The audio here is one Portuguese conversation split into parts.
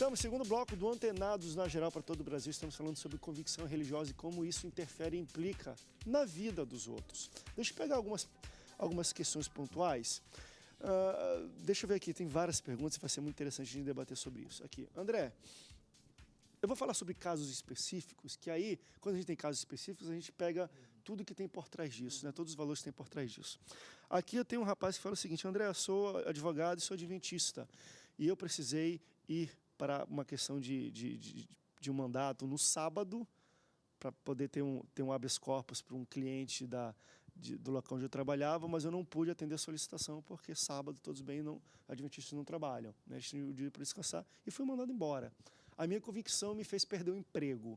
Estamos no segundo bloco do Antenados na Geral para todo o Brasil. Estamos falando sobre convicção religiosa e como isso interfere e implica na vida dos outros. Deixa eu pegar algumas questões pontuais. Deixa eu ver aqui, tem várias perguntas e vai ser muito interessante a gente debater sobre isso. Aqui, André, eu vou falar sobre casos específicos, que aí, quando a gente tem casos específicos, a gente pega tudo que tem por trás disso, né? Todos os valores que tem por trás disso. Aqui eu tenho um rapaz que fala o seguinte: André, eu sou advogado e sou adventista, e eu precisei ir para uma questão de um mandato no sábado, para poder ter um habeas corpus para um cliente do local onde eu trabalhava, mas eu não pude atender a solicitação, porque sábado, todos bem, adventistas não trabalham, né? Eles tinham o dia para descansar, e fui mandado embora. A minha convicção me fez perder o emprego.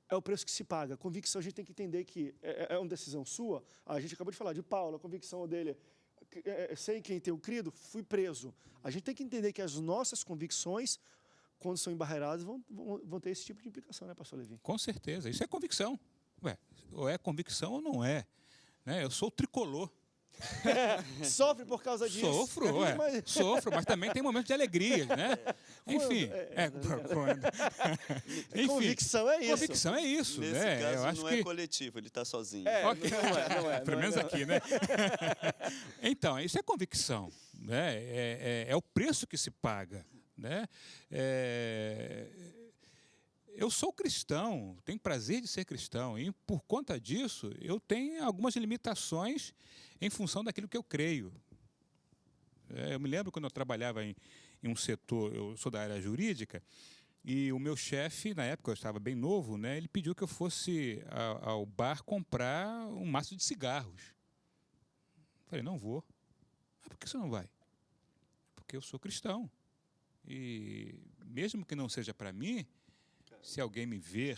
É o preço que se paga. A convicção, a gente tem que entender que é uma decisão sua. A gente acabou de falar de Paulo, a convicção dele sem quem ter o crido, fui preso. A gente tem que entender que as nossas convicções, quando são embarreiradas, vão ter esse tipo de implicação, né, pastor Levi? Com certeza. Isso é convicção. Ué, ou é convicção ou não é. Né? Eu sou tricolor. Sofre por causa disso. Sofro, mas também tem momentos de alegria, né? Enfim, Enfim, convicção é isso. Convicção é isso. Nesse né? caso, Eu acho não que é coletivo, ele está sozinho. Okay. Não é. Pelo menos aqui, né? Então, isso é convicção. Né? É o preço que se paga. Né? Eu sou cristão, tenho prazer de ser cristão, e por conta disso eu tenho algumas limitações em função daquilo que eu creio. Eu me lembro quando eu trabalhava em um setor, eu sou da área jurídica, e o meu chefe, na época eu estava bem novo, né, ele pediu que eu fosse ao bar comprar um maço de cigarros. Eu falei, não vou. Mas por que você não vai? Porque eu sou cristão. E mesmo que não seja para mim, se alguém me ver,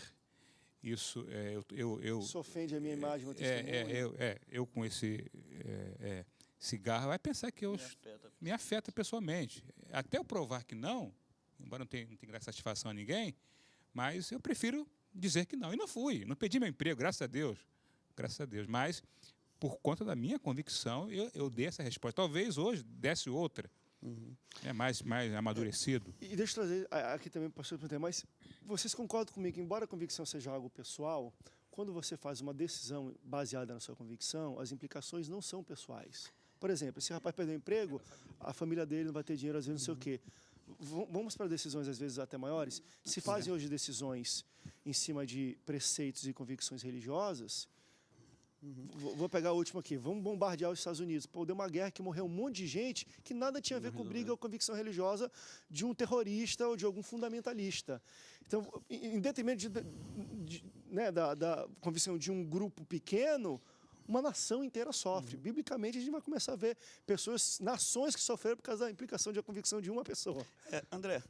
isso isso ofende a minha imagem, meu testemunho. Eu com esse cigarro, vai pensar que me afeta pessoalmente. Até eu provar que não, embora não tenha que dar satisfação a ninguém, mas eu prefiro dizer que não. E não fui, não perdi meu emprego, graças a Deus. Graças a Deus. Mas, por conta da minha convicção, eu dei essa resposta. Talvez hoje desse outra. Mais amadurecido. E deixa eu trazer aqui também, pastor, mas vocês concordam comigo que, embora a convicção seja algo pessoal, quando você faz uma decisão baseada na sua convicção, as implicações não são pessoais. Por exemplo, esse rapaz perdeu o emprego, a família dele não vai ter dinheiro, às vezes não sei o quê. Vamos para decisões, às vezes, até maiores. Se fazem hoje decisões em cima de preceitos e convicções religiosas. Vou pegar a última aqui. Vamos bombardear os Estados Unidos. Pô, deu uma guerra que morreu um monte de gente que nada tinha a ver com briga ou convicção religiosa de um terrorista ou de algum fundamentalista. Então, em detrimento da convicção de um grupo pequeno, uma nação inteira sofre. Biblicamente, a gente vai começar a ver nações que sofreram por causa da implicação de a convicção de uma pessoa. André,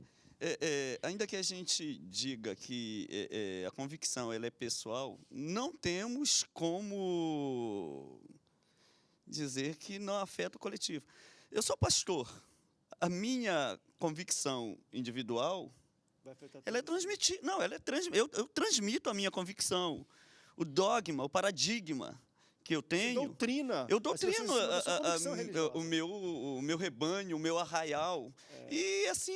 ainda que a gente diga que a convicção ela é pessoal, não temos como dizer que não afeta o coletivo. Eu sou pastor. A minha convicção individual, ela é transmitida. Não, eu transmito a minha convicção, o dogma, o paradigma que eu tenho. Eu doutrino o meu rebanho, o meu arraial. E assim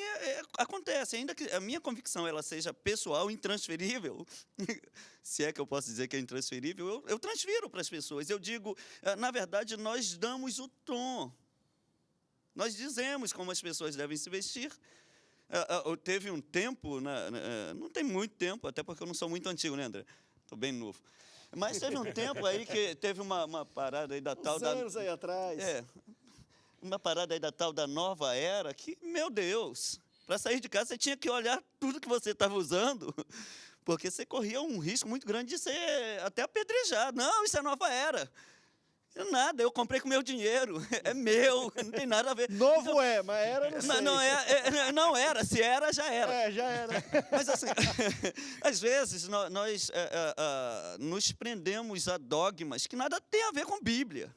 acontece. Ainda que a minha convicção ela seja pessoal, intransferível, se é que eu posso dizer que é intransferível, eu transfiro para as pessoas. Eu digo, na verdade, nós damos o tom. Nós dizemos como as pessoas devem se vestir. Teve um tempo, não tem muito tempo, até porque eu não sou muito antigo, né, André? Estou bem novo. Mas teve um tempo aí que teve uma parada aí da tal da... anos aí atrás. Uma parada aí da tal da nova era que, meu Deus, para sair de casa você tinha que olhar tudo que você estava usando, porque você corria um risco muito grande de ser até apedrejado. Não, isso é nova era. Nada, eu comprei com meu dinheiro, é meu, não tem nada a ver. Novo mas era, não sei. Não era, se era, já era. Já era. Mas assim, às vezes nós nos prendemos a dogmas que nada tem a ver com Bíblia.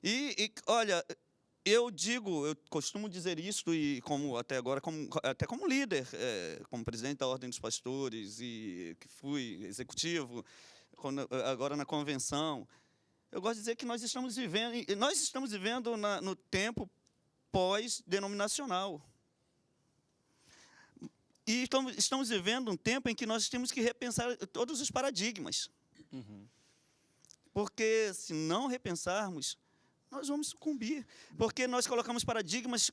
E olha, eu costumo dizer isso, e até agora, até como líder, como presidente da Ordem dos Pastores, e que fui executivo, agora na convenção. Eu gosto de dizer que nós estamos vivendo no tempo pós-denominacional. E estamos vivendo um tempo em que nós temos que repensar todos os paradigmas. Porque, se não repensarmos, nós vamos sucumbir. Porque nós colocamos paradigmas,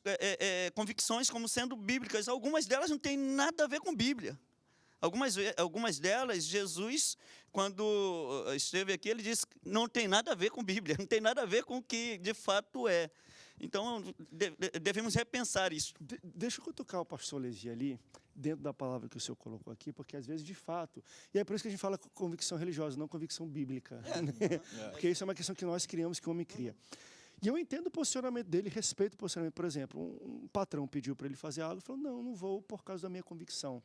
convicções como sendo bíblicas. Algumas delas não têm nada a ver com Bíblia. Algumas delas, Jesus, quando esteve aqui, ele disse que não tem nada a ver com Bíblia, não tem nada a ver com o que de fato é. Então, devemos repensar isso. Deixa eu cutucar o pastor Levi ali, dentro da palavra que o senhor colocou aqui, porque às vezes, de fato, e é por isso que a gente fala convicção religiosa, não convicção bíblica. Né? Porque isso é uma questão que nós criamos, que o homem cria. E eu entendo o posicionamento dele, respeito o posicionamento. Por exemplo, um patrão pediu para ele fazer algo, ele falou, não vou por causa da minha convicção.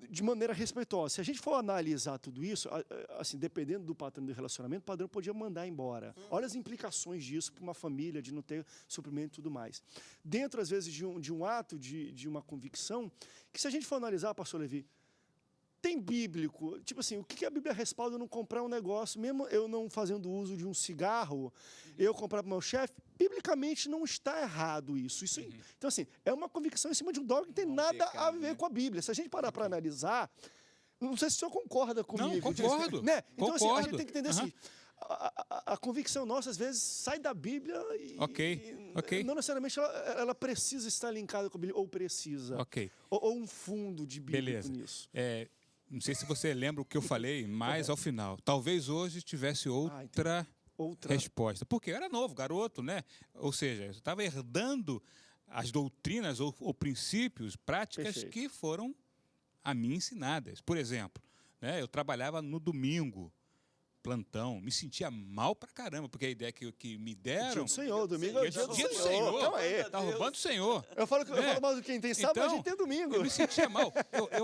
De maneira respeitosa. Se a gente for analisar tudo isso, assim, dependendo do patrão do relacionamento, o padrão podia mandar embora. Olha as implicações disso para uma família, de não ter suprimento e tudo mais. Dentro, às vezes, de um ato, de uma convicção, que se a gente for analisar, pastor Levi, tem bíblico, tipo assim, o que a Bíblia respalda eu não comprar um negócio, mesmo eu não fazendo uso de um cigarro, eu comprar para o meu chefe, biblicamente não está errado isso. Então, assim, é uma convicção em cima de um dogma que não tem nada a ver com a Bíblia. Se a gente parar para analisar, não sei se o senhor concorda comigo. Não, concordo. Né? Então, concordo. assim, a gente tem que entender assim, a convicção nossa, às vezes, sai da Bíblia e não necessariamente ela precisa estar linkada com a Bíblia, ou precisa. Ou um fundo de bíblico nisso. Não sei se você lembra o que eu falei, mas ao final. Talvez hoje tivesse outra resposta. Porque eu era novo, garoto, né? Ou seja, eu estava herdando as doutrinas ou princípios, práticas que foram a mim ensinadas. Por exemplo, né, eu trabalhava no domingo, plantão, me sentia mal pra caramba, porque a ideia que me deram... Dia do Senhor, domingo é o dia do Senhor. Tá roubando o Senhor. Eu falo mal do quem tem sábado, então, a gente tem domingo. Eu me sentia mal.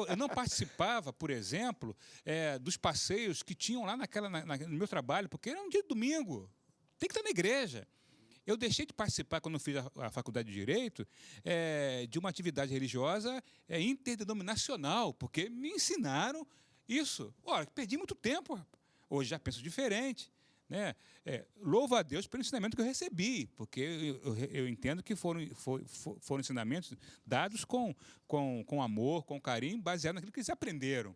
Eu não participava, por exemplo, dos passeios que tinham lá no meu trabalho, porque era um dia de domingo. Tem que estar na igreja. Eu deixei de participar, quando eu fiz a faculdade de Direito, de uma atividade religiosa interdenominacional, porque me ensinaram isso. Olha, perdi muito tempo, rapaz. Hoje já penso diferente. Né? Louvo a Deus pelo ensinamento que eu recebi, porque eu entendo que foram ensinamentos dados com amor, com carinho, baseado naquilo que eles aprenderam.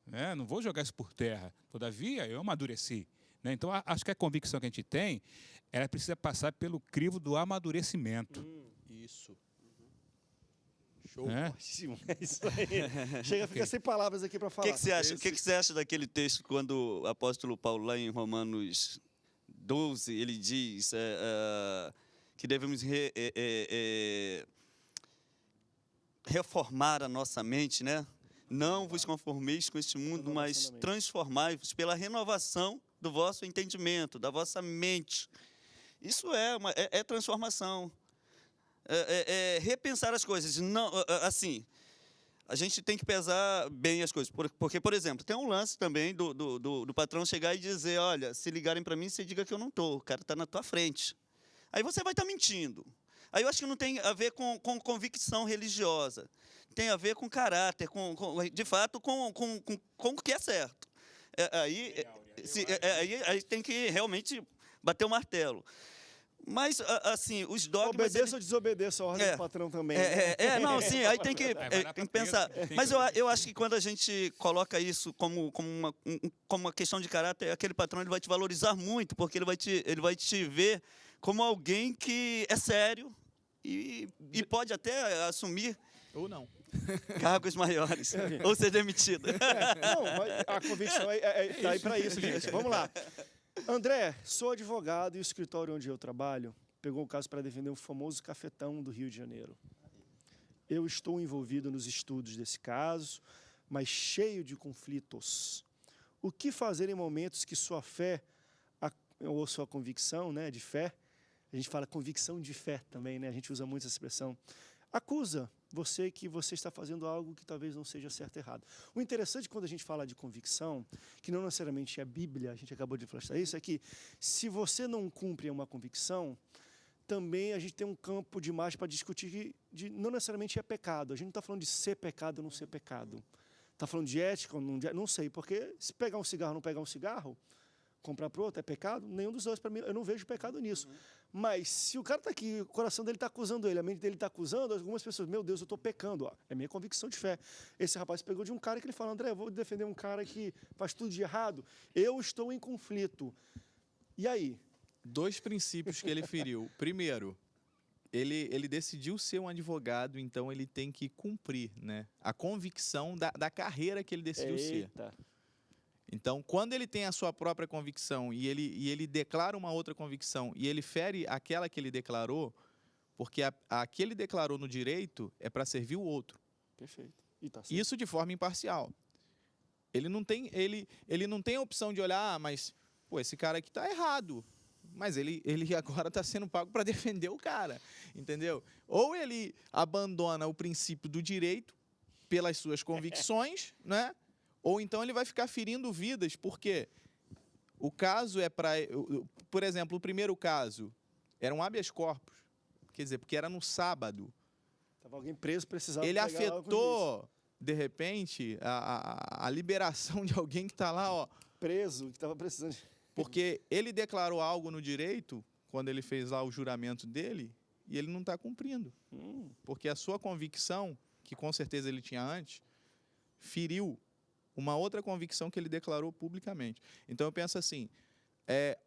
Né? Não vou jogar isso por terra. Todavia, eu amadureci. Né? Então, acho que a convicção que a gente tem, ela precisa passar pelo crivo do amadurecimento. Isso. Show. Ótimo. É isso aí. Chega, fica sem palavras aqui para falar. O que você acha daquele texto quando o apóstolo Paulo, lá em Romanos 12, ele diz que devemos reformar a nossa mente, né? Não vos conformeis com este mundo, mas transformai-vos pela renovação do vosso entendimento, da vossa mente. Isso é transformação. Repensar as coisas. Não, assim, a gente tem que pesar bem as coisas. Porque, por exemplo, tem um lance também do patrão chegar e dizer, olha, se ligarem para mim, você diga que eu não estou, o cara está na tua frente. Aí você vai estar mentindo. Aí eu acho que não tem a ver com convicção religiosa. Tem a ver com caráter, de fato, com o que é certo. Aí tem que realmente bater o martelo. Mas, assim, os dogmas... Obedeça ou desobedeça a ordem do patrão também. Não, sim, aí tem que pensar. Mas eu acho que quando a gente coloca isso como uma questão de caráter, aquele patrão ele vai te valorizar muito, porque ele vai te ver como alguém que é sério e pode até assumir... Ou não. Cargos maiores, ou ser demitido. Não, a convicção está aí para isso, gente. Vamos lá. André, sou advogado e o escritório onde eu trabalho pegou um caso para defender um famoso cafetão do Rio de Janeiro. Eu estou envolvido nos estudos desse caso, mas cheio de conflitos. O que fazer em momentos que sua fé, ou sua convicção, né, de fé, a gente fala convicção de fé também, né, a gente usa muito essa expressão, acusa você que você está fazendo algo que talvez não seja certo ou errado. O interessante quando a gente fala de convicção, que não necessariamente é a Bíblia, a gente acabou de falar isso, é que se você não cumpre uma convicção, também a gente tem um campo de margem para discutir de não necessariamente é pecado. A gente não está falando de ser pecado ou não ser pecado. Está falando de ética ou não sei, porque se pegar um cigarro ou não pegar um cigarro, comprar para o outro é pecado? Nenhum dos dois, para mim, eu não vejo pecado nisso. Mas se o cara está aqui, o coração dele está acusando ele, a mente dele está acusando, algumas pessoas, meu Deus, eu estou pecando. Ó, é minha convicção de fé. Esse rapaz pegou de um cara que ele fala, André, eu vou defender um cara que faz tudo de errado, eu estou em conflito. E aí? 2 princípios que ele feriu. Primeiro, ele decidiu ser um advogado, então ele tem que cumprir, né, a convicção da carreira que ele decidiu ser. Então, quando ele tem a sua própria convicção e ele declara uma outra convicção e ele fere aquela que ele declarou, porque a que ele declarou no direito é para servir o outro. Perfeito. E tá certo. Isso de forma imparcial. Ele não tem a opção de olhar, mas, pô, esse cara aqui está errado. Mas ele agora está sendo pago para defender o cara, entendeu? Ou ele abandona o princípio do direito pelas suas convicções, né? Ou então ele vai ficar ferindo vidas, porque o caso é para... Por exemplo, o primeiro caso era um habeas corpus, quer dizer, porque era no sábado. Estava alguém preso, precisava Ele pegar lá com o juiz. afetou, de repente, a liberação de alguém que está lá, ó. Preso, que estava precisando... Porque ele declarou algo no direito, quando ele fez lá o juramento dele, e ele não está cumprindo. Porque a sua convicção, que com certeza ele tinha antes, feriu uma outra convicção que ele declarou publicamente. Então eu penso assim,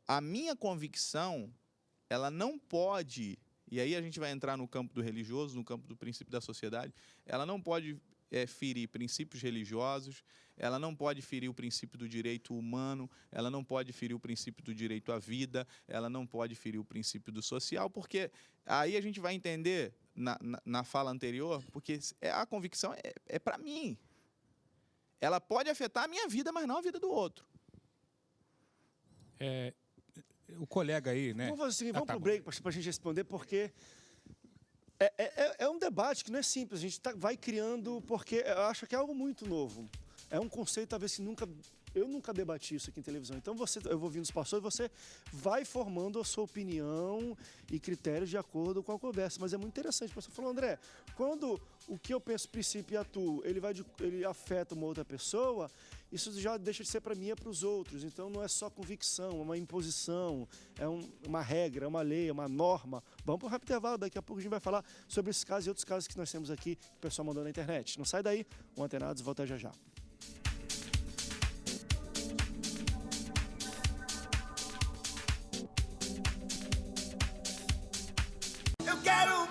a minha convicção, ela não pode, e aí a gente vai entrar no campo do religioso, no campo do princípio da sociedade, ela não pode ferir princípios religiosos, ela não pode ferir o princípio do direito humano, ela não pode ferir o princípio do direito à vida, ela não pode ferir o princípio do social, porque aí a gente vai entender na fala anterior, porque a convicção é para mim. Ela pode afetar a minha vida, mas não a vida do outro. O colega aí, né? Vamos fazer o seguinte, vamos para o break para a gente responder, porque é um debate que não é simples, a gente vai criando, porque eu acho que é algo muito novo. É um conceito, talvez, que eu nunca debati isso aqui em televisão. Então, eu vou ouvindo os pastores, você vai formando a sua opinião e critérios de acordo com a conversa. Mas é muito interessante. O pastor falou, André, quando o que eu penso, princípio e atuo, ele afeta uma outra pessoa, isso já deixa de ser para mim e para os outros. Então, não é só convicção, é uma imposição, é uma regra, é uma lei, é uma norma. Vamos para o rápido intervalo, daqui a pouco a gente vai falar sobre esses casos e outros casos que nós temos aqui, que o pessoal mandou na internet. Não sai daí, o Antenados volta já já. Eu quero